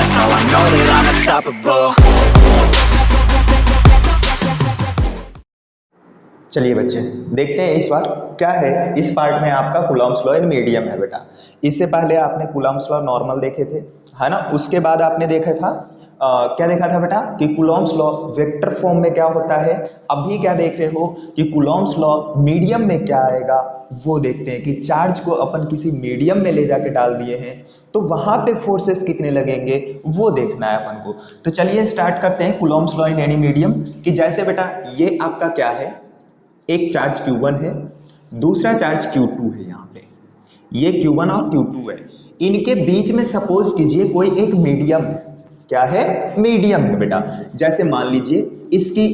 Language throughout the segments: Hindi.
That's how I know that I'm unstoppable. चलिए बच्चे देखते हैं इस बार क्या है। इस पार्ट में आपका कूलॉम्स लॉ इन मीडियम है बेटा। इससे पहले आपने कूलॉम्स लॉ नॉर्मल देखे थे, है ना। उसके बाद आपने देखा था क्या देखा था बेटा कि कूलॉम्स लॉ वेक्टर फॉर्म में क्या होता है। अभी क्या देख रहे हो कि कूलॉम्स लॉ मीडियम में क्या आएगा, वो देखते हैं कि चार्ज को अपन किसी मीडियम में ले जाके डाल दिए हैं तो वहां पे फोर्सेस कितने लगेंगे वो देखना है अपन को। तो चलिए स्टार्ट करते हैं Coulomb's law in any medium. कि जैसे बेटा ये आपका क्या है, एक चार्ज Q1 है, दूसरा चार्ज Q2 है। यहाँ पे ये Q1 और Q2 है, इनके बीच में सपोज कीजिए कोई एक मीडियम, क्या है, मीडियम है बेटा। जैसे मान लीजिए इसकी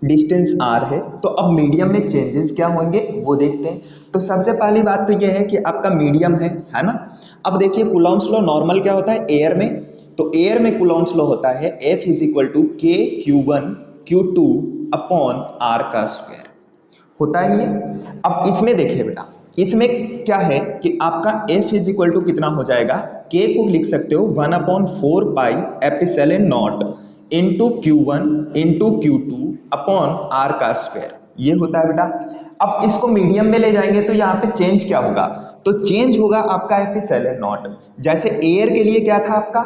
डिस्टेंस r है, तो अब मीडियम में चेंजेस क्या होंगे वो देखते हैं। तो सबसे पहली बात तो ये है कि आपका मीडियम है ना। अब देखिए कूलॉम्स लॉ नॉर्मल क्या होता है एयर में, तो एयर में कूलॉम्स लॉ होता है F इज इक्वल टू के Q1 Q2 अपॉन r का स्क्वायर, होता ही है। अब इसमें देखिए बेटा, इसमें क्या है कि आपका F इज इक्वल टू कितना हो जाएगा, K को लिख सकते हो 1/4 pi epsilon not into Q1 into Q2 upon R का स्क्वायर, ये होता है बेटा। अब इसको मीडियम में ले जाएंगे तो यहाँ पे चेंज क्या होगा, तो चेंज होगा आपका एपिसिलन नॉट। जैसे एयर के लिए क्या था आपका,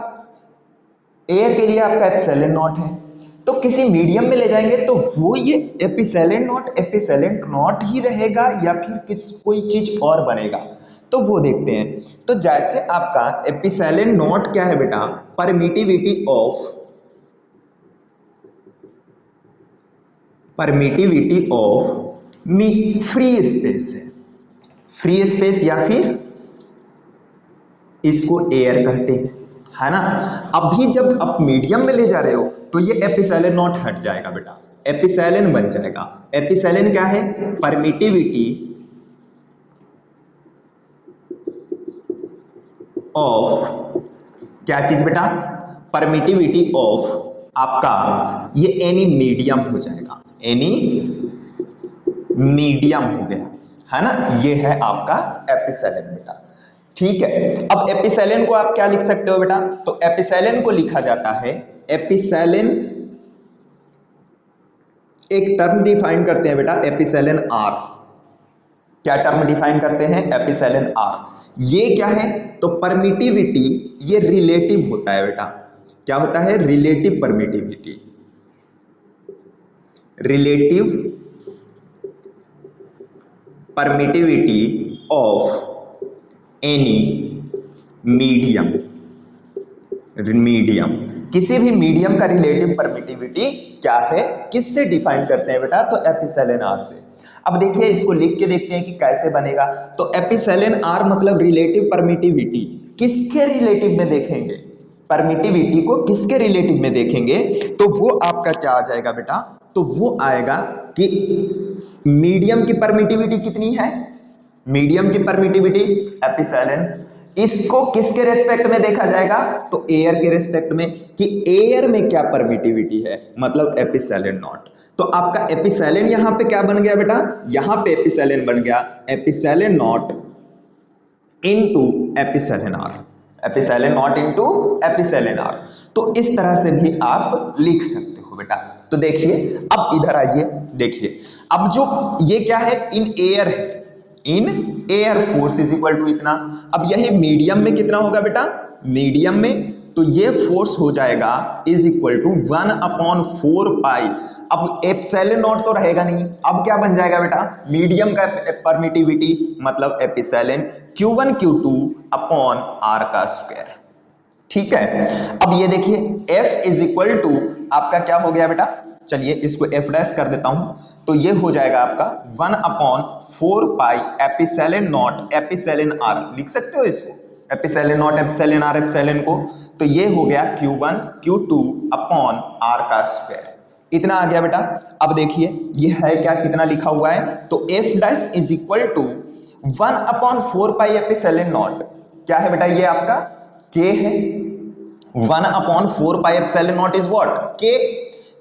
एयर के लिए आपका एपिसिलन नॉट है, तो किसी मीडियम में ले जाएंगे तो वो ये एपिसिलन नॉट ही रहेगा या फिर किस कोई चीज और बनेगा, तो वो देखते हैं। तो जैसे आपका एपिसिलन नॉट क्या है बेटा, परमिटिविटी ऑफ फ्री स्पेस है, फ्री स्पेस या फिर इसको एयर कहते हैं, है ना। अभी जब आप मीडियम में ले जा रहे हो तो ये एपिसिलन नॉट हट जाएगा बेटा, एपिसिलन बन जाएगा। एपिसिलन क्या है, परमिटिविटी ऑफ, क्या चीज बेटा, परमिटिविटी ऑफ आपका ये एनी मीडियम हो जाएगा, एनी मीडियम हो गया, है ना। ये है आपका एपिसिलन बेटा, ठीक है। अब एपिसिलन को आप क्या लिख सकते हो बेटा, तो एपिसिलन को लिखा जाता है, एपिसिलन एक टर्म डिफाइन करते हैं बेटा, एपिसिलन आर। क्या टर्म डिफाइन करते हैं, एपिसिलन आर। ये क्या है, तो परमिटिविटी, ये रिलेटिव होता है बेटा। क्या होता है, relative permittivity, relative permittivity of any medium, किसी भी मीडियम का रिलेटिव परमिटिविटी क्या है, किससे डिफाइन करते हैं बेटा, तो एपिसिलन आर से। अब देखिए इसको लिख के देखते हैं कि कैसे बनेगा। तो एपिसिलन आर मतलब रिलेटिव परमिटिविटी, किसके रिलेटिव में देखेंगे, परमिटिविटी को किसके रिलेटिव में देखेंगे, तो वो आपका क्या आ जाएगा बेटा, तो वो आएगा कि मीडियम की परमिटिविटी कितनी है, मीडियम की परमिटिविटी एपिसिलन, इसको किसके रेस्पेक्ट में देखा जाएगा, तो एयर के रेस्पेक्ट में, कि एयर में क्या परमिटिविटी है, मतलब एपिसिलन नॉट। तो आपका एपिसिलन यहां पे क्या बन गया बेटा, यहां पे एपिसिलन बन गया epsilon not into epsilon R, epsilon not into epsilon R. तो इस तरह से भी आप लिख सकते हो बेटा। तो देखिए अब इधर आइए, देखिए अब जो ये क्या है, इन एयर है, in air force is equal to इतना। अब यही मीडियम में कितना होगा बेटा, मीडियम में तो ये फोर्स हो जाएगा इज इक्वल टू 1/4 पाई। अब एप्सिलॉन नॉट तो रहेगा नहीं, अब क्या बन जाएगा बेटा, मीडियम का परमिटिविटी मतलब epsilon Q1 Q2 upon R का स्क्वायर, ठीक है। अब ये देखिए F इज इक्वल टू आपका क्या हो गया बेटा, चलिए इसको F डैश कर देता हूं, तो ये हो जाएगा आपका 1/4 पाई एपिसिलन नॉट एपिसिलन R, लिख सकते हो इसको एपिसिलन नॉट एपिसिलन R एपिसिलन को, तो ये हो गया Q1 Q2 अपॉन R का स्क्वायर, इतना आ गया बेटा। अब देखिए ये है क्या, कितना लिखा हुआ है, तो F dash is equal to 1/4 pi epsilon not, क्या है बेटा, ये आपका K है, 1/4 pi epsilon not is what, K,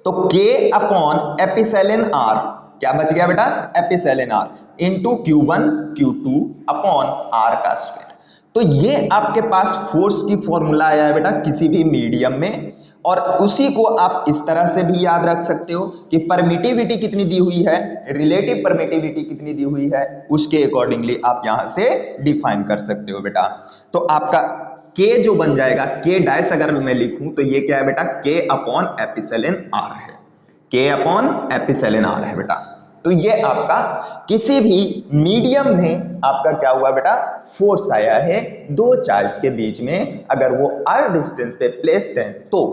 तो K अपॉन एपिसिलन R, क्या बच गया बेटा, epsilon R into Q1 Q2 upon R का स्क्वायर। तो ये आपके पास फोर्स की फॉर्मूला आया है बेटा किसी भी मीडियम में, और उसी को आप इस तरह से भी याद रख सकते हो कि परमिटिविटी कितनी दी हुई है, रिलेटिव परमिटिविटी कितनी दी हुई है, उसके अकॉर्डिंगली आप यहां से डिफाइन कर सकते हो बेटा। तो आपका के जो बन जाएगा, के डैश अगर मैं लिखूं तो ये क्या है बेटा, के अपॉन एपिसिलन आर है, के अपॉन एपिसिलन आर है बेटा। तो ये आपका किसी भी मीडियम में आपका क्या हुआ बेटा, फोर्स आया है दो चार्ज के बीच में, अगर वो आर डिस्टेंस पे प्लेस्ड है तो।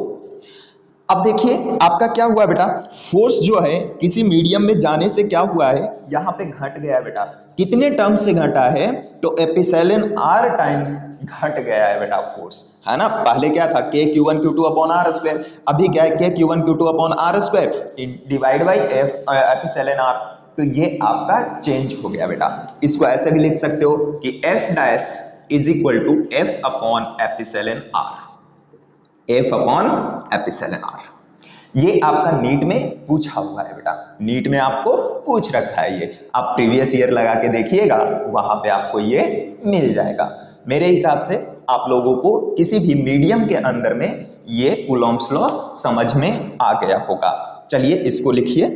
अब देखिए आपका क्या हुआ बेटा, फोर्स जो है किसी मीडियम में जाने से क्या हुआ है, यहाँ पे घट गया बेटा। कितने टर्म से घटा है, तो एपिसिलन आर टाइम्स घट गया है बेटा फोर्स, है ना। पहले क्या था, K Q one Q two upon R square, अभी क्या है, K Q one Q two upon R square divide by F epsilon R. तो ये आपका चेंज हो गया बेटा। इसको ऐसे भी लिख सकते हो कि F dash is equal to F upon epsilon R, F upon epsilon R. ये आपका नीट में पूछा हुआ है बेटा, नीट में आपको पूछ रखा है ये, आप प्रीवियस ईयर लगा के देखिएगा, वहां पे आपको ये मिल जाएगा। मेरे हिसाब से आप लोगों को किसी भी मीडियम के अंदर में ये कूलॉम्स लॉ समझ में आ गया होगा। चलिए इसको लिखिए,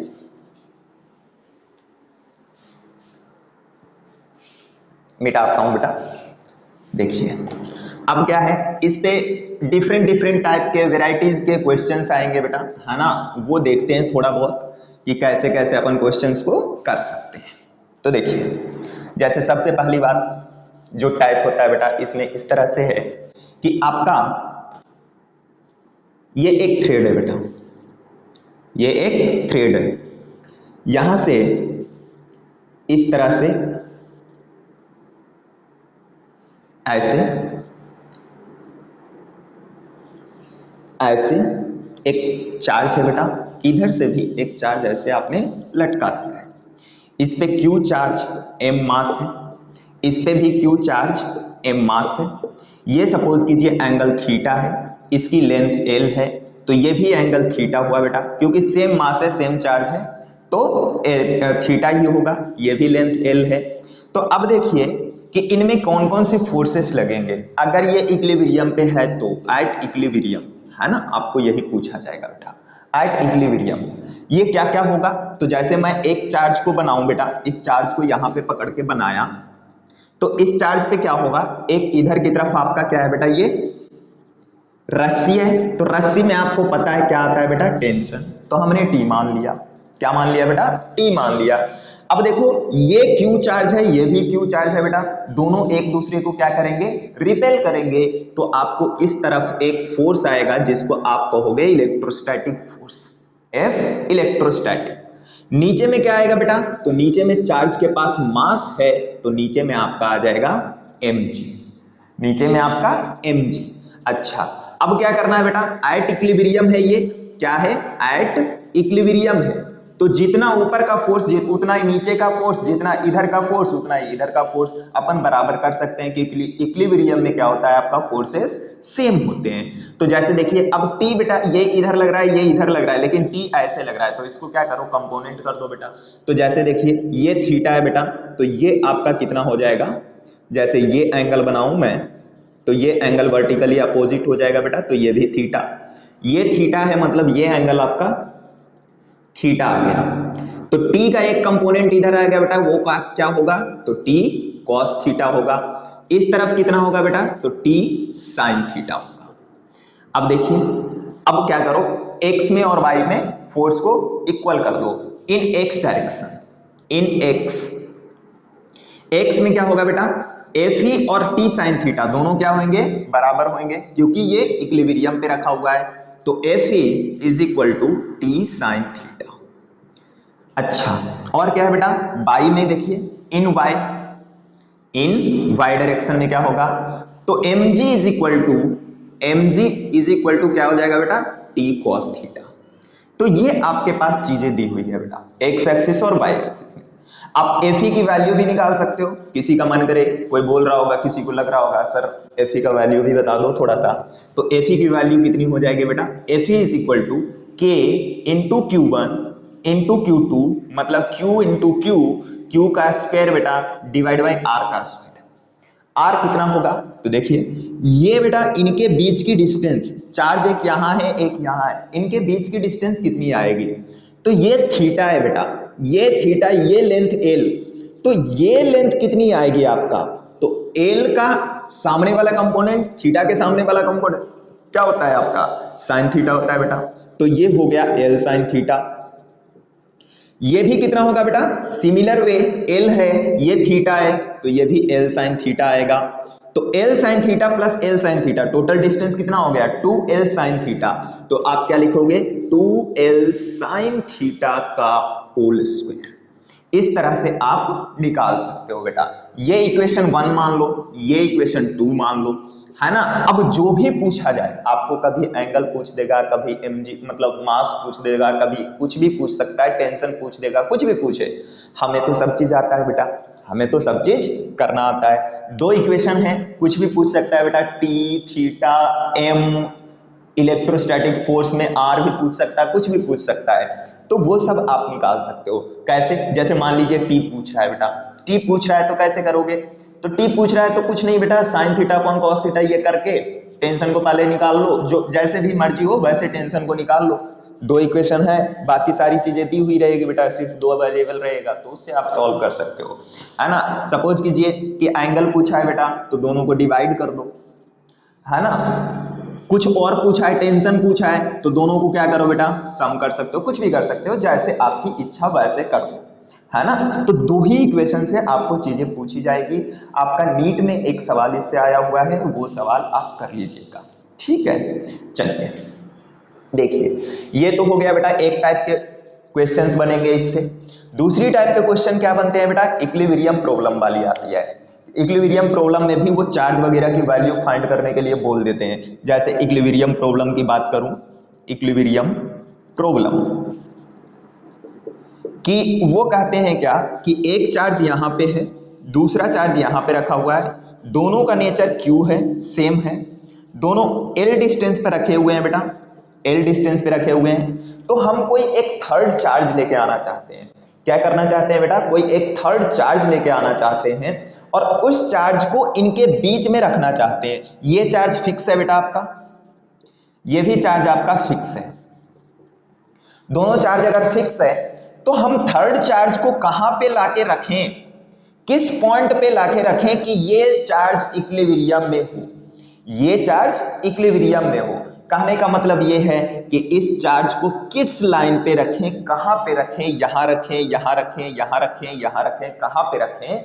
मिटाता हूं बेटा। देखिए अब क्या है, इस पे डिफरेंट टाइप के वेराइटीज के क्वेश्चंस आएंगे बेटा, है ना। वो देखते हैं थोड़ा बहुत कि कैसे कैसे अपन क्वेश्चंस को कर सकते हैं। तो देखिए जैसे सबसे पहली बात जो टाइप होता है बेटा, इसमें इस तरह से है कि आपका ये एक थ्रेड है बेटा, ये एक थ्रेड है, यहां से इस तरह से ऐसे ऐसे एक चार्ज है बेटा, इधर से भी एक चार्ज ऐसे आपने लटका दिया है। इस पे क्यू चार्ज एम मास है, इस पे भी क्यू चार्ज एम मास है। ये सपोज कीजिए एंगल थीटा है, इसकी लेंथ एल है, तो ये भी एंगल थीटा हुआ बेटा, क्योंकि सेम मास है सेम चार्ज है तो थीटा ही होगा। ये भी लेंथ एल है। तो अब देखिए कि इनमें कौन कौन सी फोर्सेस लगेंगे, अगर ये इक्विलिब्रियम पे है तो एट इक्विलिब्रियम, है ना, आपको यही पूछा जाएगा बेटा, एट इक्विलिब्रियम ये क्या क्या होगा। तो जैसे मैं एक चार्ज को बनाऊं बेटा, इस चार्ज को यहां पे पकड़ के बनाया, तो इस चार्ज पे क्या होगा, एक इधर की तरफ आपका क्या है बेटा, ये रस्सी है, तो रस्सी में आपको पता है क्या आता है बेटा, टेंशन, तो हमने टी मान लिया। क्या मान लिया बेटा, टी मान लिया। अब देखो ये क्यू चार्ज है, ये भी क्यू चार्ज है बेटा, दोनों एक दूसरे को क्या करेंगे, रिपेल करेंगे, तो आपको इस तरफ एक फोर्स आएगा जिसको आप कहोगे इलेक्ट्रोस्टैटिक फोर्स, एफ इलेक्ट्रोस्टैटिक। नीचे में क्या आएगा बेटा, तो नीचे में चार्ज के पास मास है, तो नीचे में आपका आ जाएगा mg, नीचे में आपका mg। अच्छा अब क्या करना है बेटा, एट इक्विलिब्रियम है, ये क्या है, एट इक्विलिब्रियम है, तो जितना ऊपर का फोर्स उतना ही नीचे का फोर्स, जितना इधर का फोर्स उतना ही इधर का फोर्स अपन बराबर कर सकते हैं कि इक्विलिब्रियम में क्या होता है, आपका फोर्सेस सेम होते हैं। तो जैसे देखिए अब टी बेटा ये इधर लग रहा है, ये इधर लग रहा है, लेकिन टी ऐसे लग रहा है, तो इसको क्या करो, कंपोनेंट कर दो बेटा। तो जैसे देखिए ये थीटा है बेटा, तो ये आपका कितना हो जाएगा, जैसे ये एंगल बनाऊं मैं, तो ये एंगल वर्टिकली अपोजिट हो जाएगा बेटा, तो ये भी थीटा, ये थीटा है, मतलब ये एंगल आपका थीटा आ गया। तो t का एक कंपोनेंट इधर आ गया बेटा, वो क्या होगा, तो t cos थीटा होगा। इस तरफ कितना होगा बेटा, तो t sin थीटा होगा। अब देखिए अब क्या करो, x में और y में फोर्स को इक्वल कर दो इन x डायरेक्शन, इन x में क्या होगा बेटा, Fe और t sin थीटा दोनों क्या होंगे, बराबर होंगे, क्योंकि ये इक्विलिब्रियम पे रखा हुआ है, तो Fe is equal to T sine theta. अच्छा और क्या है बेटा, y में देखिए इन y डायरेक्शन में क्या होगा, तो mg इज इक्वल टू क्या हो जाएगा बेटा, t cos थीटा। तो ये आपके पास चीजें दी हुई है बेटा, x एक्सिस और y एक्सिस में। आप Fe की वैल्यू भी निकाल सकते हो, किसी का मन करे, कोई बोल रहा होगा, किसी को लग रहा होगा सर Fe का वैल्यू भी बता दो थोड़ा सा, तो Fe की वैल्यू कितनी हो जाएगी बेटा, Fe is equal to k into Q1 into Q2, मतलब Q इंटू Q, Q का स्क्वायर बेटा डिवाइड बाई R का स्क्वायर। आर कितना होगा, तो देखिए ये बेटा इनके बीच की डिस्टेंस, चार्ज एक यहाँ है एक यहाँ है, इनके बीच की डिस्टेंस कितनी आएगी, तो ये थीटा है बेटा, ये थीटा, ये लेंथ एल, तो ये लेंथ कितनी आएगी आपका, तो एल का सामने वाला कंपोनेंट, थीटा के सामने वाला कंपोनेंट क्या होता है आपका, साइन थीटा होता है बेटा, तो ये हो गया एल साइन थीटा। ये भी कितना होगा बेटा, सिमिलर वे, एल है ये थीटा है, तो ये भी एल साइन थीटा आएगा, तो L sine theta plus L sine theta, total distance कितना हो गया, 2l साइन थीटा, तो आप क्या लिखोगे, 2l साइन थीटा का होल स्क्वायर। इस तरह से आप निकाल सकते हो बेटा, ये इक्वेशन 1 मान लो, ये इक्वेशन 2 मान लो, है ना। अब जो भी पूछा जाए आपको, कभी एंगल पूछ देगा, कभी mg मतलब मास पूछ देगा, कभी कुछ भी पूछ सकता है, टेंशन पूछ देगा, कुछ भी पूछे, हमें तो सब चीज आता है बेटा, हमें तो सब चीज करना आता है। दो इक्वेशन है, कुछ भी पूछ सकता है बेटा, T theta M, electrostatic force में आर भी पूछ सकता है, कुछ भी पूछ सकता है, तो वो सब आप निकाल सकते हो। कैसे, जैसे मान लीजिए टी पूछ रहा है बेटा, टी पूछ रहा है तो कैसे करोगे, तो टी पूछ रहा है तो कुछ नहीं बेटा, sine theta upon cos theta ये करके टेंशन को पहले निकाल लो, जो जैसे भी मर्जी हो वैसे टेंशन को निकाल लो। दो इक्वेशन है, बाकी सारी चीजें दी हुई रहेगी बेटा, सिर्फ दो अवेलेबल रहेगा, तो उससे आप सॉल्व कर सकते हो, है ना। सपोज कीजिए कि एंगल पूछा है बेटा, तो दोनों को डिवाइड कर दो, है ना। कुछ और पूछा है, टेंशन पूछा है, तो दोनों को क्या करो बेटा, सम कर सकते हो, कुछ भी कर सकते हो, जैसे आपकी इच्छा वैसे कर दो, है ना। तो दो ही इक्वेशन से आपको चीजें पूछी जाएगी। आपका नीट में एक सवाल इससे आया हुआ है, वो सवाल आप कर लीजिएगा, ठीक है। चलिए देखिए, ये तो हो गया बेटा, एक टाइप के क्वेश्चंस बनेंगे इससे। दूसरी टाइप के क्वेश्चन क्या बनते हैं बेटा, इक्विलिब्रियम प्रॉब्लम वाली आती है। इक्विलिब्रियम प्रॉब्लम में भी वो चार्ज वगैरह की वैल्यू फाइंड करने के लिए बोल देते हैं। जैसे इक्विलिब्रियम प्रॉब्लम की बात करूं, इक्विलिब्रियम प्रॉब्लम कि वो कहते हैं क्या कि एक चार्ज यहां पे है, दूसरा चार्ज यहां पे रखा हुआ है, दोनों का नेचर क्यू है, सेम है, दोनों एल डिस्टेंस पे रखे हुए हैं बेटा, एल डिस्टेंस पे रखे हुए हैं, तो हम कोई एक थर्ड चार्ज लेके आना चाहते हैं। क्या करना चाहते हैं बेटा, कोई एक थर्ड चार्ज लेके आना चाहते हैं और उस चार्ज को इनके बीच में रखना चाहते हैं। ये चार्ज फिक्स है बेटा आपका, ये भी चार्ज आपका फिक्स है, दोनों चार्ज अगर फिक्स है तो हम थर्ड चार्ज को कहां पे लाके रखें, किस पॉइंट पे लाके रखें कि ये चार्ज इक्विलिब्रियम में हो, ये चार्ज इक्विलिब्रियम में हो। कहने का मतलब ये है कि इस चार्ज को किस लाइन पे रखें, कहां पे रखें, यहां रखें, यहां रखें, यहां रखें, यहां रखें, कहां पे रखें,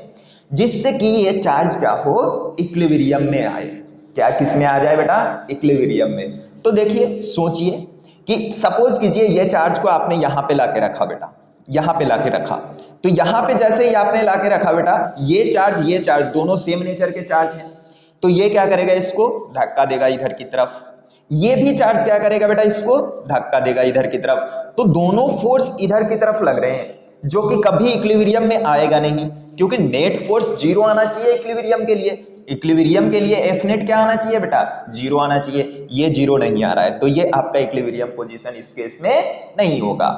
जिससे कि ये चार्ज क्या हो, इक्विलिब्रियम में आए। क्या किस में आ जाए बेटा, इक्विलिब्रियम में। तो देखिए सोचिए कि सपोज कीजिए ये चार्ज को आपने यहां पे लाके रखा बेटा, यहां पे लाके रखा, तो यहां पे जैसे ही आपने लाके रखा बेटा, ये चार्ज दोनों सेम नेचर के चार्ज हैं, तो ये क्या करेगा, इसको धक्का देगा इधर की तरफ, ये भी चार्ज क्या करेगा बेटा, इसको धक्का देगा इधर की तरफ, तो दोनों फोर्स इधर की तरफ लग रहे हैं, जो कि कभी इक्विलिब्रियम में आएगा नहीं, क्योंकि नेट फोर्स जीरो आना चाहिए इक्विलिब्रियम के लिए। इक्विलिब्रियम के लिए एफ नेट क्या आना चाहिए बेटा, जीरो आना चाहिए, ये जीरो नहीं आ रहा है, तो ये आपका इक्विलिब्रियम पोजीशन इस केस में नहीं होगा।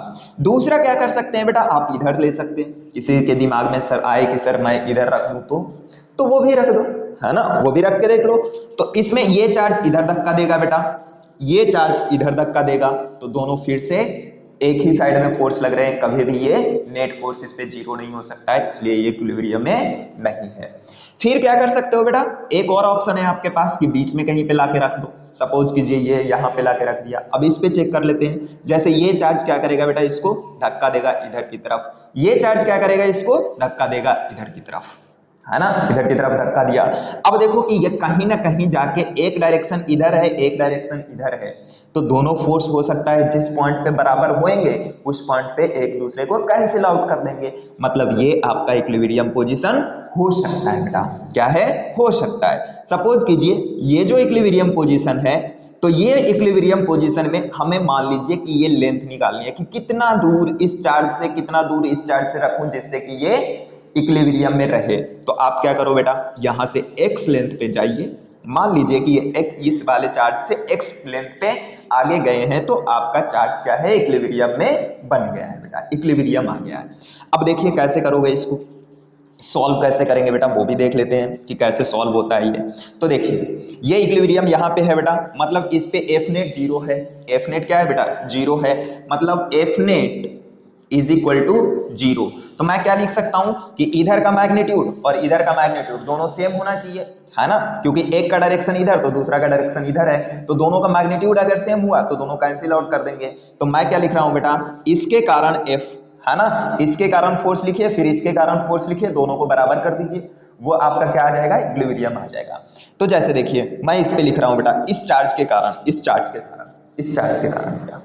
दूसरा क्या कर सकते हैं बेटा, आप इधर ले सकते हैं, किसी के दिमाग में सर आए कि सर मैं इधर रख दूं, तो वो भी रख दो, है ना, वो भी रख के देख लो। तो इसमें ये चार्ज इधर धक्का देगा बेटा, ये चार्ज इधर धक्का देगा, तो दोनों फिर से एक ही साइड में फोर्स लग रहे हैं, कभी भी ये नेट फोर्स इस पे जीरो नहीं हो सकता है, इसलिए ये इक्विलिब्रियम में नहीं है। फिर क्या कर सकते हो बेटा, एक और ऑप्शन है आपके पास कि बीच में कहीं पे लाके रख दो। सपोज कीजिए ये यहाँ पे लाके रख दिया, अब इस पे चेक कर लेते हैं। जैसे ये चार्ज क्या करेगा बेटा, इसको धक्का देगा इधर की तरफ, ये चार्ज क्या करेगा, इसको धक्का देगा इधर की तरफ, है ना, इधर की तरफ धक्का दिया। अब देखो कि ये कहीं ना कहीं जाके एक डायरेक्शन इधर है, एक डायरेक्शन इधर है, तो दोनों फोर्स हो सकता है जिस पॉइंट पे बराबर होंगे उस पॉइंट पे एक दूसरे को कैंसिल आउट कर देंगे, मतलब ये आपका इक्विलिब्रियम पोजीशन हो सकता है बेटा। क्या है, हो सकता है। सपोज कीजिए ये जो इक्विलिब्रियम पोजीशन है, तो ये इक्विलिब्रियम पोजीशन में हमें मान लीजिए कि ये लेंथ निकालनी है कि कितना दूर इस चार्ज से, कितना दूर इस चार्ज से रखूं जिससे कि ये इक्विलिब्रियम में रहे। तो आप क्या करो बेटा, यहां से x लेंथ पे जाइए, मान लीजिए कि ये x इस वाले चार्ज से x लेंथ पे आगे गए हैं, तो आपका चार्ज क्या है, इक्विलिब्रियम में बन गया है बेटा, इक्विलिब्रियम आ गया है। अब देखिए कैसे करोगे इसको, सॉल्व कैसे करेंगे बेटा वो भी देख लेते हैं कि कैसे सॉल्व होता है ये। तो देखिए ये इक्विलिब्रियम यहाँ पे है बेटा, मतलब इस पे एफ नेट जीरो है। एफ नेट क्या है बेटा? जीरो है, मतलब F net is equal to zero. तो मैं क्या लिख सकता हूं कि इधर का मैग्नीट्यूड और इधर का मैग्नीट्यूड दोनों सेम होना चाहिए, है ना, क्योंकि एक का डायरेक्शन इधर तो दूसरा का डायरेक्शन इधर है, तो दोनों का मैग्नीट्यूड अगर सेम हुआ तो दोनों कैंसिल आउट कर देंगे। तो मैं क्या लिख रहा हूं बेटा, इसके कारण एफ, है ना, इसके कारण फोर्स लिखिए, फिर इसके कारण फोर्स लिखिए, दोनों को बराबर कर दीजिए, वो आपका क्या आ जाएगा? इक्विलिब्रियम आ जाएगा। तो जैसे देखिए मैं इस पे लिख रहा हूं बेटा, इस चार्ज के कारण, इस चार्ज के कारण, इस चार्ज के कारण बेटा,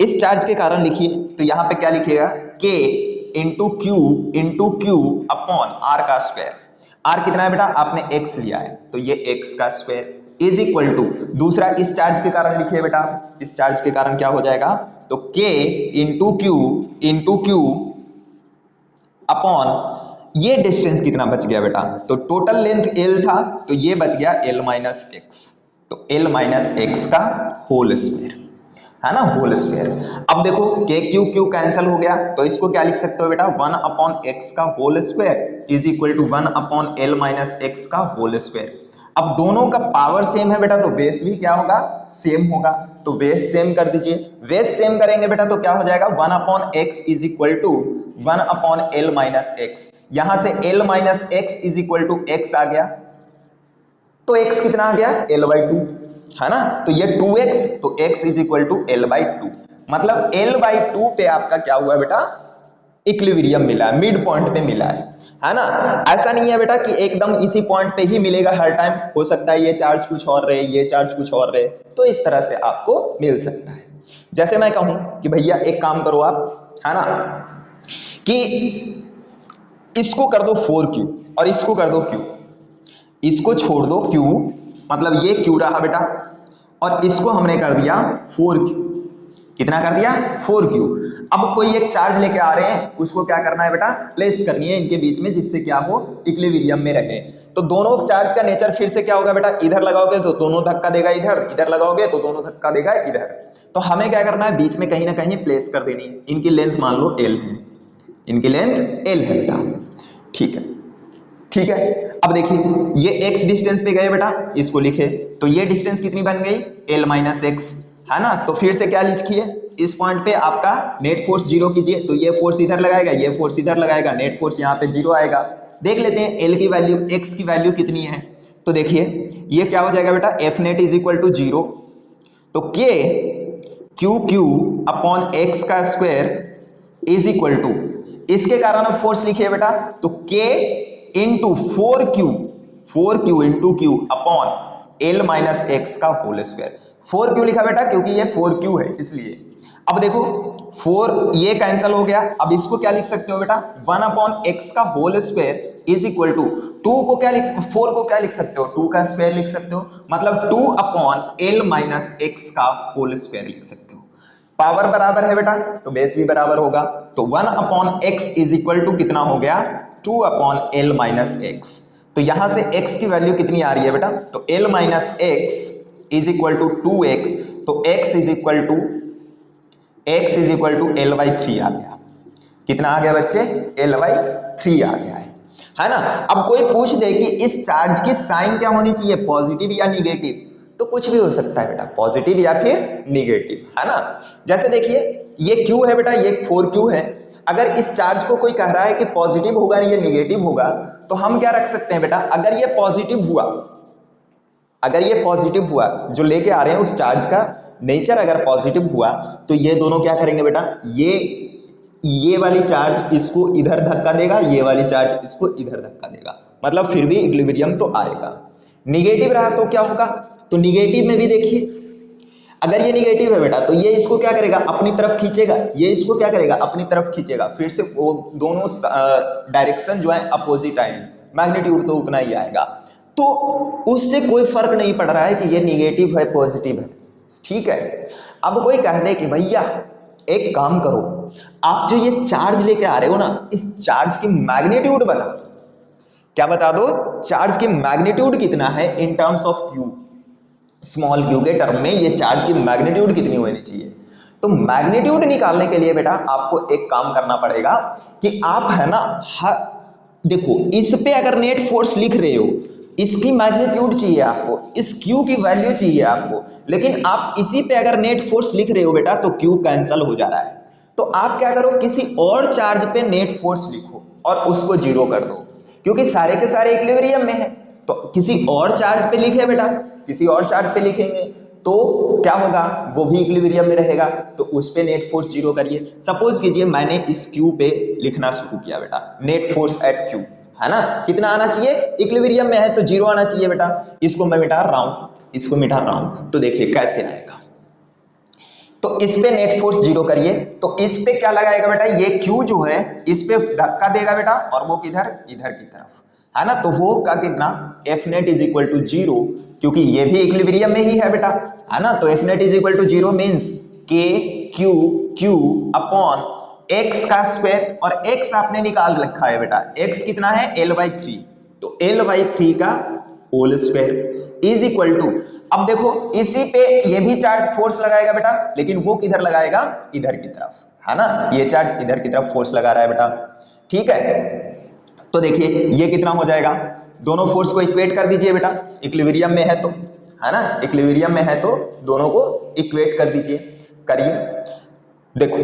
इस चार्ज के कारण लिखिए, तो यहां पे क्या लिखिएगा? K into Q upon R का स्क्वायर। आर कितना है बेटा? आपने x लिया है तो ये x का स्क्वायर इज इक्वल टू, दूसरा इस चार्ज के कारण लिखिए बेटा, इस चार्ज के कारण क्या हो जाएगा? तो K इंटू क्यू अपॉन ये डिस्टेंस कितना बच गया बेटा? तो टोटल लेंथ L था तो ये बच गया L माइनस एक्स, तो L माइनस एक्स का होल स्क्वायर, है ना, होल स्क्वायर। अब देखो के क्यू क्यू कैंसिल हो गया तो इसको क्या लिख सकते हो बेटा? 1 अपॉन एक्स का whole square is equal to 1 upon L minus X का होल स्क्वायर। अब दोनों का पावर सेम है बेटा तो बेस भी क्या होगा? सेम होगा। तो बेस सेम कर दीजिए, बेस सेम करेंगे बेटा तो क्या हो जाएगा? 1 upon X is equal to 1 upon L minus X. यहां से L minus X is equal to X आ गया, तो x कितना आ गया? L/2, है ना, तो ये 2x, तो x is equal to L/2, मतलब L/2 पे आपका क्या हुआ बेटा? इक्विलिब्रियम मिला है, मिड पॉइंट पे मिला है ना। ऐसा नहीं है बेटा कि एकदम इसी पॉइंट पे ही मिलेगा हर टाइम, हो सकता है ये चार्ज कुछ और रहे, ये चार्ज कुछ और रहे, तो इस तरह से आपको मिल सकता है। जैसे मैं कहूं कि भैया एक काम करो आप, है ना, कि इसको कर दो 4Q और इसको कर दो Q, इसको छोड़ दो Q, मतलब ये Q रहा बेटा, और इसको हमने कर दिया 4Q। कितना कर दिया? 4Q। अब कोई एक चार्ज लेके आ रहे हैं, उसको क्या करना है बेटा? प्लेस करनी है इनके बीच में, जिससे क्या हो? इक्विलिब्रियम में रहे। तो दोनों चार्ज का नेचर फिर से क्या होगा बेटा? इधर लगाओगे तो दोनों धक्का देगा इधर, इधर लगाओगे तो दोनों धक्का देगा इधर। तो हमें क्या करना है? बीच में कहीं ना कहीं प्लेस कर देनी है। इनकी लेंथ मान लो L है, इनकी लेंथ L है बेटा, ठीक है, ठीक है। अब देखिए ये x डिस्टेंस पे गए बेटा, इसको लिखे तो ये डिस्टेंस कितनी बन गई? L माइनस एक्स, है ना। तो फिर से क्या लिखिए? इस पॉइंट पे आपका नेट फोर्स जीरो कीजिए, तो ये फोर्स इधर लगाएगा, ये फोर्स इधर लगाएगा, नेट फोर्स यहाँ पे जीरो आएगा। देख लेते हैं L की वैल्यू, x की वैल्यू कितनी है। तो देखिए ये क्या हो जाएगा बेटा? F net is equal to zero, तो K Q Q upon X का स्क्वायर इज इक्वल टू, इसके कारण अब फोर्स लिखिए बेटा, तो K into 4Q into Q upon L minus X का होल स्क्वायर। 4Q लिखा बेटा क्योंकि ये 4Q है इसलिए। अब देखो 4 ये कैंसिल हो गया, अब इसको क्या लिख सकते हो बेटा? 1 अपॉन एक्स का whole square is equal to 2 को क्या लिख, 4 को क्या लिख सकते हो? 2 का स्क्वायर लिख सकते हो, मतलब 2 अपॉन L माइनस एक्स का होल स्क्वायर लिख सकते हो। पावर बराबर है बेटा तो बेस भी बराबर होगा, तो 1 upon X is equal to कितना हो गया? 2 अपॉन एल माइनस एक्स। तो यहां से x की वैल्यू कितनी आ रही है बेटा? तो l minus X is equal to 2x, तो x is equal to L/3 आ गया। कितना आ गया बच्चे? L/3 आ गया है ना। अब कोई पूछ दे कि इस चार्ज की साइन क्या होनी चाहिए, पॉजिटिव या निगेटिव, तो कुछ भी हो सकता है बेटा, पॉजिटिव या फिर निगेटिव, है ना। जैसे देखिए ये Q है बेटा, ये 4Q है। अगर इस चार्ज को कोई कह रहा है कि पॉजिटिव होगा ये निगेटिव होगा, तो हम क्या रख सकते हैं बेटा? अगर ये पॉजिटिव हुआ, अगर ये पॉजिटिव हुआ, जो लेके आ रहे हैं उस चार्ज का नेचर अगर पॉजिटिव हुआ, तो ये दोनों क्या करेंगे बेटा? ये वाली चार्ज इसको इधर धक्का देगा, ये वाली चार्ज इसको इधर धक्का देगा, मतलब फिर भी इक्विलिब्रियम तो आएगा। निगेटिव रहा तो क्या होगा? तो निगेटिव में भी देखिए, अगर ये निगेटिव है बेटा तो ये इसको क्या करेगा? अपनी तरफ खींचेगा, ये इसको क्या करेगा? अपनी तरफ खींचेगा, फिर से वो दोनों डायरेक्शन जो है अपोजिट आएंगे, मैग्नीट्यूड तो उतना ही आएगा। तो उससे कोई फर्क नहीं पड़ रहा है कि ये निगेटिव है पॉजिटिव है, ठीक है। अब कोई कह दे कि भैया एक काम करो, आप जो ये चार्ज लेके आ रहे हो ना, इस चार्ज की मैग्नीट्यूड बता दो। क्या बता दो? चार्ज की मैग्नीट्यूड कितना है in terms of Q, small Q के टर्म में ये चार्ज की मैग्नीट्यूड कितनी होनी चाहिए। तो मैग्नीट्यूड निकालने के लिए बेटा आपको एक काम करना पड़ेगा कि आप है ना देखो इस पे अगर नेट फोर्स लिख रहे हो, इसकी मैग्नीट्यूड चाहिए आपको, इस Q की वैल्यू चाहिए आपको, लेकिन आप इसी पे अगर नेट फोर्स लिख रहे हो बेटा तो Q कैंसिल हो जा रहा है। तो आप क्या करो, किसी और चार्ज पे नेट फोर्स लिखो और उसको जीरो कर दो, क्योंकि सारे के सारे इक्विलिब्रियम में है। तो किसी और चार्ज पे लिखे बेटा, किसी और चार्ज पे लिखेंगे तो क्या होगा, वो भी इक्विलिब्रियम में रहेगा, तो उस पे नेट फोर्स जीरो करिए। सपोज कीजिए मैंने इस Q पे लिखना शुरू किया बेटा, नेट फोर्स एट Q, है ना, कितना आना चाहिए, इक्विलिब्रियम में है तो जीरो आना चाहिए बेटा। इसको मैं मिटा रहा हूं, इसको मिटा रहा हूं, तो देखिए कैसे आएगा। तो इस पे नेट फोर्स जीरो करिए, तो इस पे क्या लगाएगा बेटा, ये Q जो है इस पे धक्का देगा बेटा, और वो किधर, इधर की तरफ, है ना। तो वो का कितना, F net is equal to zero, क्योंकि ये भी इक्विलिब्रियम में ही है बेटा, है ना। तो F net is equal to zero means K Q Q upon X का स्क्वायर, और एक्स आपने निकाल रखा है बेटा, एक्स कितना है, L/3, तो L/3 का whole square is equal to, अब देखो इसी पे ये भी चार्ज फोर्स लगाएगा बेटा, लेकिन वो किधर लगाएगा, इधर की तरफ, है ना, ये चार्ज इधर की तरफ फोर्स लगा रहा है बेटा, ठीक है। तो देखिए ये कितना हो जाएगा, दोनों फोर्स को इक्वेट कर दीजिए बेटा, इक्विलिब्रियम में है तो, है ना, इक्विलिब्रियम में है तो दोनों को इक्वेट कर दीजिए, करिए। देखो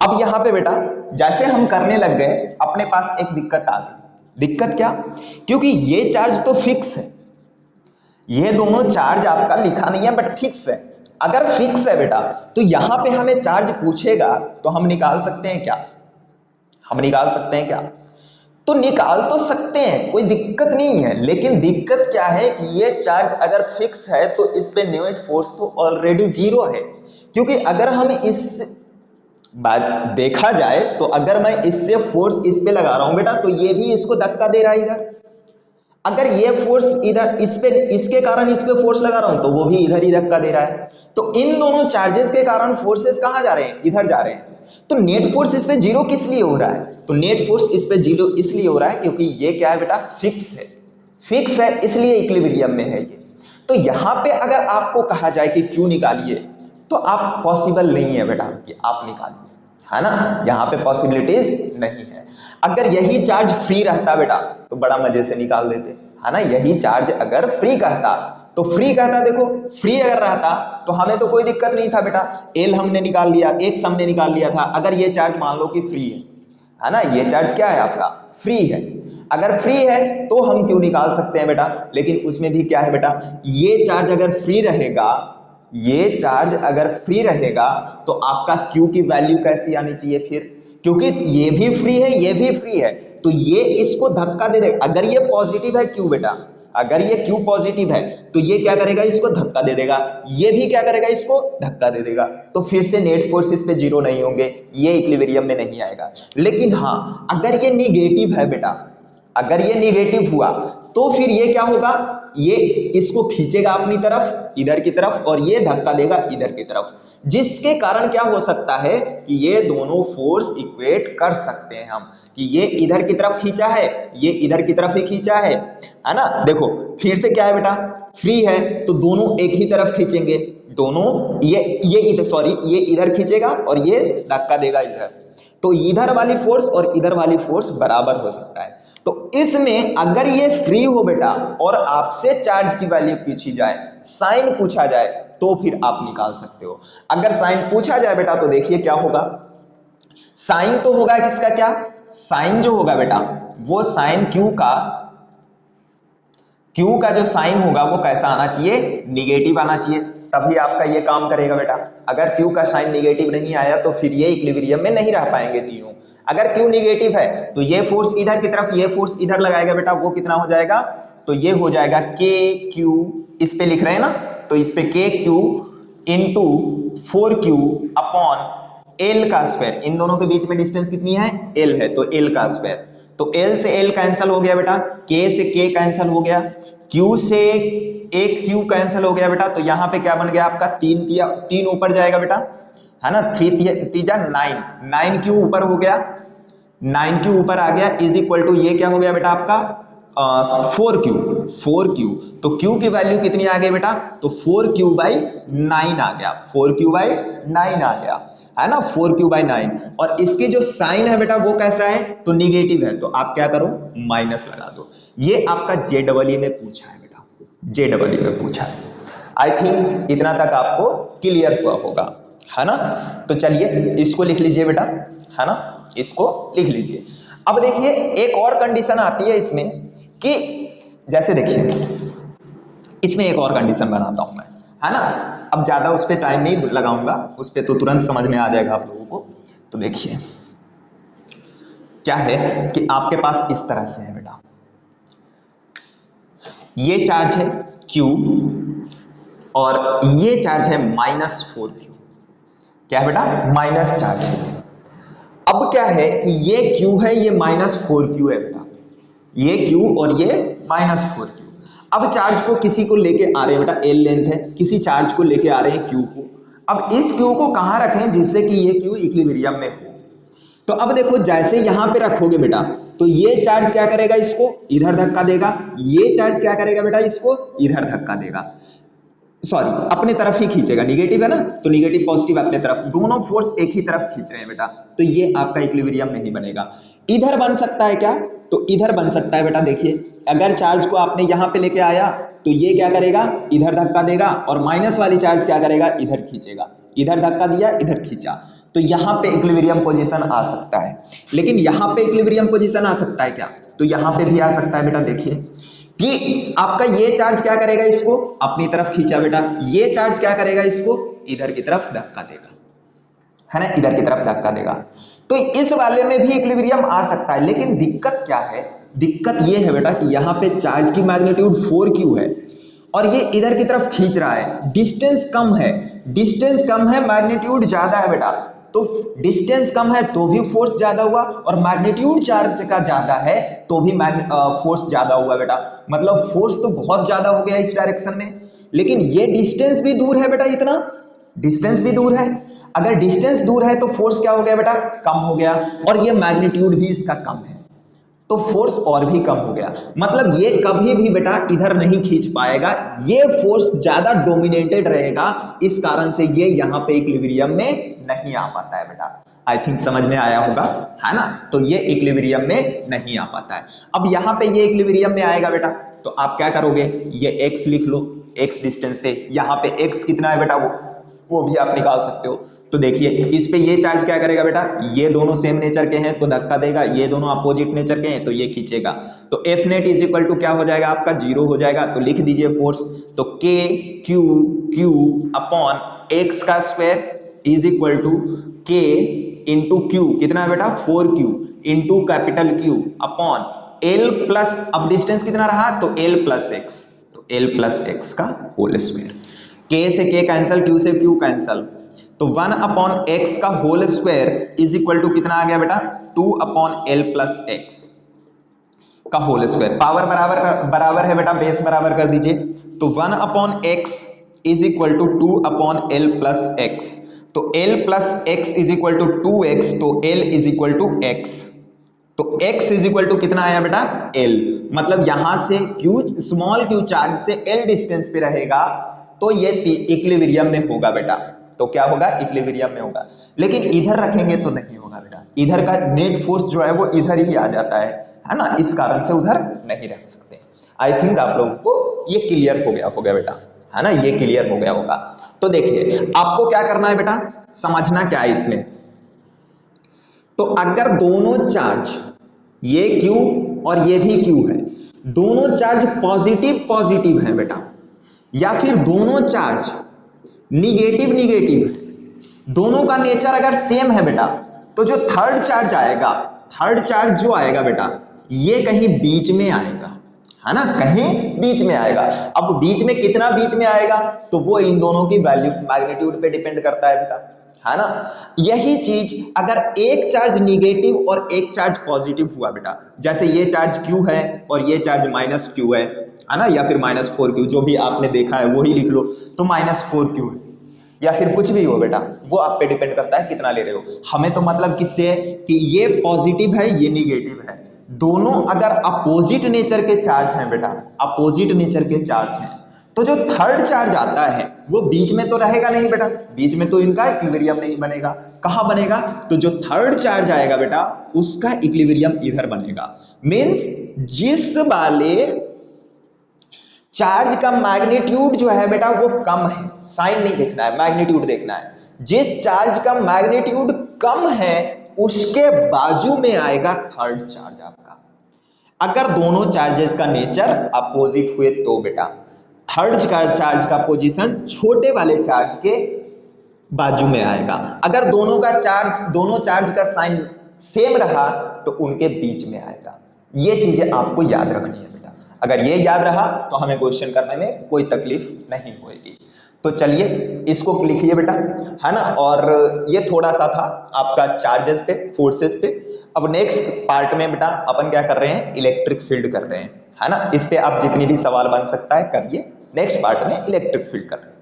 अब यहां पे बेटा जैसे हम करने लग गए, अपने पास एक दिक्कत आ गई। दिक्कत क्या, क्योंकि ये चार्ज तो फिक्स है, ये दोनों चार्ज आपका लिखा नहीं है बट फिक्स है। अगर फिक्स है बेटा तो यहां पे हमें चार्ज पूछेगा तो हम निकाल सकते हैं क्या, हम निकाल सकते हैं क्या, तो निकाल तो सकते हैं, कोई दिक्कत नहीं है। लेकिन दिक्कत क्या है कि ये चार्ज अगर फिक्स है तो इस पे नेट फोर्स तो ऑलरेडी जीरो है, क्योंकि अगर हम इस बात देखा जाए तो अगर मैं इससे फोर्स इस पे लगा रहा हूं बेटा तो ये भी इसको धक्का दे रहा है इधर, अगर ये फोर्स इधर इस पे, इसके कारण इस पे फोर्स लगा रहा हूं तो वो भी इधर ही धक्का दे रहा है। तो इन दोनों चार्जेस के कारण फोर्सेस कहां जा रहे हैं, इधर जा रहे हैं। तो नेट फोर्स इस पे जीरो किस लिए हो रहा है, तो नेट फोर्स इस पे जीरो इसलिए हो रहा है क्योंकि ये क्या है बेटा, फिक्स है, फिक्स है इसलिए इक्विलिब्रियम में है ये। तो यहां पे अगर आपको कहा जाए कि क्यों निकालिए, तो आप पॉसिबल नहीं है बेटा कि आप निकालिए, है ना, यहाँ पे पॉसिबिलिटीज नहीं है। अगर यही चार्ज फ्री रहता बेटा तो बड़ा मजे से निकाल देते, है ना, यही चार्ज अगर फ्री कहता तो फ्री कहता, देखो फ्री अगर रहता तो हमें तो कोई दिक्कत नहीं था बेटा, एल हमने निकाल लिया, एक्स हमने निकाल लिया था। अगर ये चार्ज मान लो कि फ्री है ना, ये चार्ज क्या है आपका, फ्री है, अगर फ्री है तो हम क्यों निकाल सकते हैं बेटा। लेकिन उसमें भी क्या है बेटा, ये चार्ज अगर फ्री रहेगा, ये चार्ज अगर फ्री रहेगा तो आपका Q की वैल्यू कैसी आनी चाहिए फिर, क्योंकि ये भी फ्री है ये भी फ्री है, तो ये इसको धक्का दे देगा। अगर ये पॉजिटिव है Q बेटा, अगर ये Q पॉजिटिव है तो ये क्या करेगा, इसको धक्का दे देगा, ये भी क्या करेगा, इसको धक्का दे देगा, तो फिर से नेट फोर्स इस पे जीरो नहीं होंगे, ये इक्विलिब्रियम में नहीं आएगा। लेकिन हाँ अगर ये निगेटिव है बेटा, अगर ये निगेटिव हुआ तो फिर ये क्या होगा, ये इसको खींचेगा अपनी तरफ, इधर की तरफ, और ये धक्का देगा इधर की तरफ, जिसके कारण क्या हो सकता है कि ये दोनों फोर्स इक्वेट कर सकते हैं हम, कि ये इधर की तरफ खींचा है, ये इधर की तरफ ही खींचा है ना। देखो फिर से क्या है बेटा, फ्री है तो दोनों एक ही तरफ खींचेंगे, दोनों ये इधर, सॉरी ये इधर खींचेगा और ये धक्का देगा इधर, तो इधर वाली फोर्स और इधर वाली फोर्स बराबर हो सकता है। तो इसमें अगर ये फ्री हो बेटा और आपसे चार्ज की वैल्यू पूछी जाए, साइन पूछा जाए, तो फिर आप निकाल सकते हो। अगर साइन पूछा जाए बेटा तो देखिए क्या होगा, साइन तो होगा किसका, क्या साइन जो होगा बेटा वो साइन क्यू का जो साइन होगा वो कैसा आना चाहिए, निगेटिव आना चाहिए, तभी आपका ये काम करेगा बेटा। अगर क्यू का साइन निगेटिव नहीं आया तो फिर ये इक्विलिब्रियम में नहीं रह पाएंगे तीनों। अगर क्यू निगेटिव है तो ये फोर्स इधर की तरफ, ये फोर्स इधर लगाएगा बेटा, वो कितना हो जाएगा, तो ये हो जाएगा के क्यू, इस पे लिख रहे हैं ना, तो इस पे के Q into 4Q upon L का स्क्वायर, इन दोनों के बीच में डिस्टेंस कितनी है, एल है, तो एल का स्क्वायर, तो एल से एल कैंसिल हो गया बेटा, के से के कैंसिल हो गया, क्यू से एक क्यू कैंसिल हो गया बेटा, तो यहां पे क्या बन गया आपका, तीन ऊपर जाएगा बेटा, है ना, 3 9, 9 क्यू ऊपर हो गया, 9 क्यू ऊपर आ गया, इज इक्वल टू ये क्या हो गया बेटा आपका 4 क्यू, तो क्यू की वैल्यू कितनी आ गई बेटा, तो 4 क्यू/9 आ गया, 4 क्यू/9 आ गया, है ना, 4 क्यू/9। और इसके जो साइन है बेटा वो कैसा है, तो निगेटिव है, तो आप क्या करो, माइनस लगा दो। ये आपका JEE में पूछा है बेटा, JEE में पूछा है। आई थिंक इतना तक आपको क्लियर हुआ होगा, है ना। तो चलिए इसको लिख लीजिए बेटा, है ना, इसको लिख लीजिए। अब देखिए एक और कंडीशन आती है इसमें कि जैसे देखिए इसमें एक और कंडीशन बनाता हूं मैं, है ना। अब ज्यादा उस पर टाइम नहीं लगाऊंगा, उस पर तो तुरंत समझ में आ जाएगा आप लोगों को। तो देखिए क्या है कि आपके पास इस तरह से है बेटा, ये चार्ज है Q और ये चार्ज है -4Q। क्या है बेटा, माइनस चार्ज है। अब क्या है कि ये Q है, ये -4Q है बेटा, ये Q और ये -4Q। अब चार्ज को किसी को लेके आ रहे हैं बेटा, L लेंथ है, किसी चार्ज को लेके आ रहे हैं Q को। अब इस Q को कहां रखें जिससे कि ये Q इक्विलिब्रियम में हो। तो अब देखो जैसे यहां पे रखोगे बेटा, तो ये चार्ज क्या करेगा, इसको इधर धक्का देगा, ये चार्ज क्या करेगा बेटा, इसको इधर धक्का देगा, सॉरी अपने तरफ ही खींचेगा, निगेटिव है ना, तो निगेटिव पॉजिटिव अपने तरफ, दोनों फोर्स एक ही तरफ खींच रहे हैं बेटा, तो ये आपका इक्विलिब्रियम नहीं बनेगा। इधर बन सकता है क्या, तो इधर बन सकता है बेटा। देखिए अगर चार्ज को आपने यहां पे लेके आया तो ये क्या करेगा, इधर धक्का देगा, और माइनस वाली चार्ज क्या करेगा, इधर खींचेगा, इधर धक्का दिया, इधर खींचा, तो यहां पे इक्विलिब्रियम पोजीशन आ सकता है। लेकिन यहां पे इक्विलिब्रियम पोजीशन आ सकता है क्या, तो यहां पे भी आ सकता है बेटा। देखिए कि आपका ये चार्ज क्या करेगा, इसको अपनी तरफ खींचा बेटा, ये चार्ज क्या करेगा, इसको इधर की तरफ धक्का देगा, है ना, इधर की तरफ धक्का देगा। तो इस वाले में भी इक्विलिब्रियम आ सकता है, लेकिन दिक्कत क्या है, दिक्कत ये है बेटा कि यहां पे चार्ज की मैग्नीट्यूड 4Q है और ये इधर की तरफ खींच रहा है, डिस्टेंस कम है, डिस्टेंस कम है, मैग्नीट्यूड ज्यादा है बेटा। तो डिस्टेंस कम है तो भी फोर्स ज्यादा हुआ, और मैग्नीट्यूड चार्ज का ज्यादा है तो भी फोर्स ज्यादा हुआ बेटा। मतलब फोर्स तो बहुत ज्यादा हो गया इस डायरेक्शन में, लेकिन ये डिस्टेंस भी दूर है बेटा, इतना डिस्टेंस भी दूर है। अगर डिस्टेंस दूर है तो फोर्स क्या हो गया बेटा, कम हो गया, और ये मैग्नीट्यूड भी इसका कम है, तो फोर्स और भी कम हो गया। मतलब ये कभी भी बेटा इधर नहीं खींच पाएगा, ये फोर्स ज्यादा डोमिनेटेड रहेगा, इस कारण से ये यहाँ पे इक्विलिब्रियम में नहीं आ पाता है बेटा। आई थिंक समझ में आया होगा, है ना। तो ये इक्विलिब्रियम में नहीं आ पाता है। अब यहाँ पे ये इक्विलिब्रियम में आएगा बेटा, तो आप क्या करोगे, ये x लिख लो, x डिस्टेंस पे, यहाँ पे x कितना है बेटा, वो भी आप निकाल सकते हो। तो देखिए इस पे ये चार्ज क्या करेगा बेटा, ये दोनों सेम नेचर के हैं तो धक्का देगा, ये दोनों अपोजिट नेचर के हैं तो ये खींचेगा, तो F net is equal to क्या हो जाएगा आपका, 0 हो जाएगा। तो लिख दीजिए फोर्स, तो K Q अपॉन x का square is equal to K into Q, कितना है बेटा 4Q into capital Q upon L plus, अब डिस्टेंस कितना रहा, तो L प्लस x, तो L प्लस x का होल स्क्वायर। K से K कैंसल, Q से Q कैंसल, तो 1 अपॉन x का whole square is equal to कितना आ गया बेटा, 2 अपॉन L प्लस x का होल स्क्वायर। पावर बराबर है बेटा, बेस बराबर कर दीजिए, तो 1 upon x is equal to 2 upon L plus x, तो L plus x is equal to 2x, तो L is equal to x, तो x इज इक्वल टू कितना आया बेटा, L। मतलब यहां से Q स्मॉल q चार्ज से L डिस्टेंस पे रहेगा, तो ये इक्विलिब्रियम में होगा बेटा। तो क्या होगा, इक्विलिब्रियम में होगा। लेकिन इधर रखेंगे तो नहीं होगा बेटा, इधर का नेट फोर्स जो है वो इधर ही आ जाता है ना, इस कारण से उधर नहीं रख सकते। आई थिंक आप लोगों को ये क्लियर हो गया होगा बेटा, है ना, ये क्लियर हो गया होगा। तो देखिए आपको क्या करना है बेटा, समझना क्या है इसमें, तो अगर दोनों चार्ज ये Q और ये भी Q है, दोनों चार्ज पॉजिटिव पॉजिटिव है बेटा, या फिर दोनों चार्ज निगेटिव निगेटिव है, दोनों का नेचर अगर सेम है बेटा, तो जो थर्ड चार्ज आएगा, थर्ड चार्ज जो आएगा बेटा, ये कहीं बीच में आएगा, है ना, कहीं बीच में आएगा। अब बीच में कितना बीच में आएगा, तो वो इन दोनों की वैल्यू मैग्नीट्यूड पे डिपेंड करता है बेटा, है ना। यही चीज अगर एक चार्ज निगेटिव और एक चार्ज पॉजिटिव हुआ बेटा, जैसे ये चार्ज Q है और ये चार्ज -Q है ना, या फिर -4Q, जो भी आपने देखा है वही लिख लो, तो -4Q है, या फिर कुछ भी हो बेटा, वो आप पे डिपेंड करता है कितना ले रहे हो। हमें तो मतलब किससे है कि ये पॉजिटिव है ये निगेटिव है, दोनों अगर अपोजिट नेचर के चार्ज हैं बेटा, अपोजिट नेचर के चार्ज हैं, तो जो थर्ड चार्ज आता है वो बीच में तो रहेगा नहीं बेटा, बीच में तो इनका इक्विलिब्रियम नहीं बनेगा। कहां बनेगा? तो जो थर्ड चार्ज आएगा बेटा उसका इक्विलिब्रियम इधर बनेगा। मींस जिस वाले चार्ज का मैग्नीट्यूड जो है बेटा वो कम है, साइन नहीं देखना है, मैग्नीट्यूड देखना है। जिस चार्ज का मैग्नीट्यूड कम है उसके बाजू में आएगा थर्ड चार्ज आपका। अगर दोनों चार्जेस का नेचर अपोजिट हुए तो बेटा थर्ड चार्ज का पोजीशन छोटे वाले चार्ज के बाजू में आएगा। अगर दोनों चार्ज का साइन सेम रहा तो उनके बीच में आएगा। ये चीजें आपको याद रखनी है बेटा। अगर ये याद रहा तो हमें क्वेश्चन करने में कोई तकलीफ नहीं होगी। तो चलिए इसको लिखिए बेटा, है ना। और ये थोड़ा सा था आपका चार्जेस पे, फोर्सेस पे। अब नेक्स्ट पार्ट में बेटा अपन क्या कर रहे हैं, इलेक्ट्रिक फील्ड कर रहे हैं, है ना। इस पे आप जितनी भी सवाल बन सकता है करिए। नेक्स्ट पार्ट में इलेक्ट्रिक फील्ड कर रहे हैं।